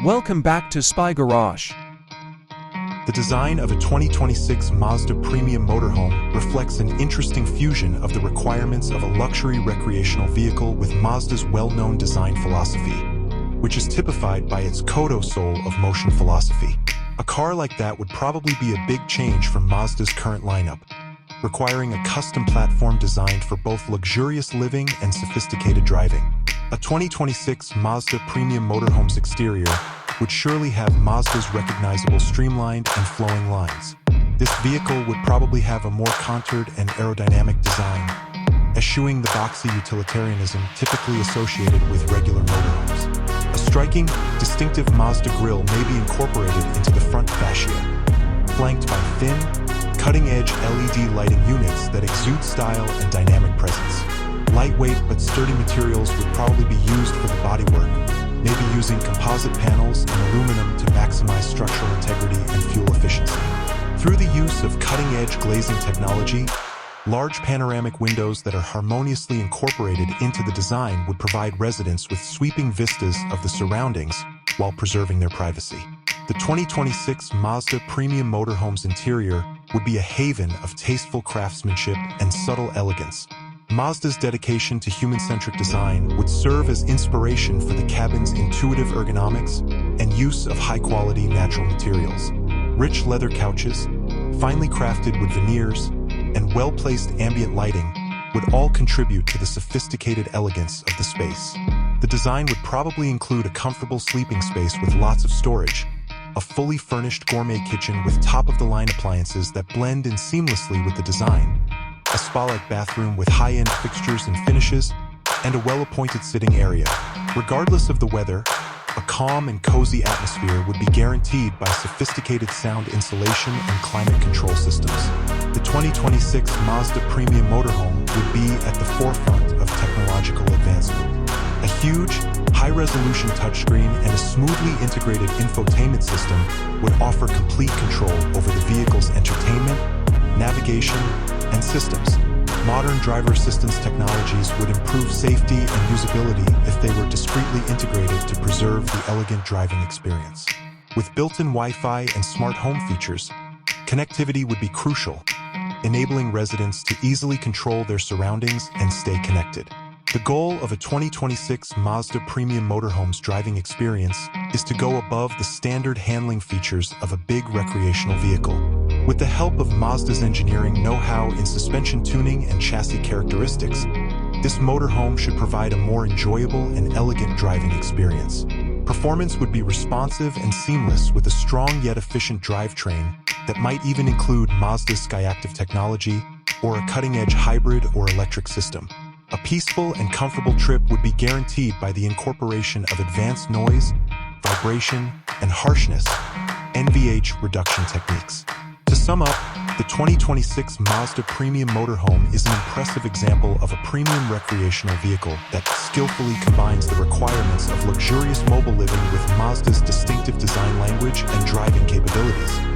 Welcome back to Spy Garage. The design of a 2026 Mazda Premium Motorhome reflects an interesting fusion of the requirements of a luxury recreational vehicle with Mazda's well-known design philosophy, which is typified by its Kodo soul of motion philosophy. A car like that would probably be a big change from Mazda's current lineup, requiring a custom platform designed for both luxurious living and sophisticated driving. A 2026 Mazda Premium Motorhome's exterior would surely have Mazda's recognizable streamlined and flowing lines. This vehicle would probably have a more contoured and aerodynamic design, eschewing the boxy utilitarianism typically associated with regular motorhomes. A striking, distinctive Mazda grille may be incorporated into the front fascia, flanked by thin, cutting-edge LED lighting units that exude style and dynamic presence. Lightweight but sturdy materials would probably be used for the bodywork, maybe using composite panels and aluminum to maximize structural integrity and fuel efficiency. Through the use of cutting-edge glazing technology, large panoramic windows that are harmoniously incorporated into the design would provide residents with sweeping vistas of the surroundings while preserving their privacy. The 2026 Mazda Premium Motorhome's interior would be a haven of tasteful craftsmanship and subtle elegance. Mazda's dedication to human-centric design would serve as inspiration for the cabin's intuitive ergonomics and use of high-quality natural materials. Rich leather couches, finely crafted wood veneers, and well-placed ambient lighting would all contribute to the sophisticated elegance of the space. The design would probably include a comfortable sleeping space with lots of storage, a fully furnished gourmet kitchen with top-of-the-line appliances that blend in seamlessly with the design, a spa-like bathroom with high-end fixtures and finishes, and a well-appointed sitting area. Regardless of the weather, a calm and cozy atmosphere would be guaranteed by sophisticated sound insulation and climate control systems. The 2026 Mazda Premium Motorhome would be at the forefront of technological advancement. A huge, high-resolution touchscreen and a smoothly integrated infotainment system would offer complete control over the vehicle's entertainment, navigation, and systems. Modern driver assistance technologies would improve safety and usability if they were discreetly integrated to preserve the elegant driving experience. With built-in Wi-Fi and smart home features, connectivity would be crucial, enabling residents to easily control their surroundings and stay connected. The goal of a 2026 Mazda Premium Motorhome's driving experience is to go above the standard handling features of a big recreational vehicle. With the help of Mazda's engineering know-how in suspension tuning and chassis characteristics, this motorhome should provide a more enjoyable and elegant driving experience. Performance would be responsive and seamless with a strong yet efficient drivetrain that might even include Mazda's Skyactiv technology or a cutting-edge hybrid or electric system. A peaceful and comfortable trip would be guaranteed by the incorporation of advanced noise, vibration, and harshness (NVH) reduction techniques. To sum up, the 2026 Mazda Premium Motorhome is an impressive example of a premium recreational vehicle that skillfully combines the requirements of luxurious mobile living with Mazda's distinctive design language and driving capabilities.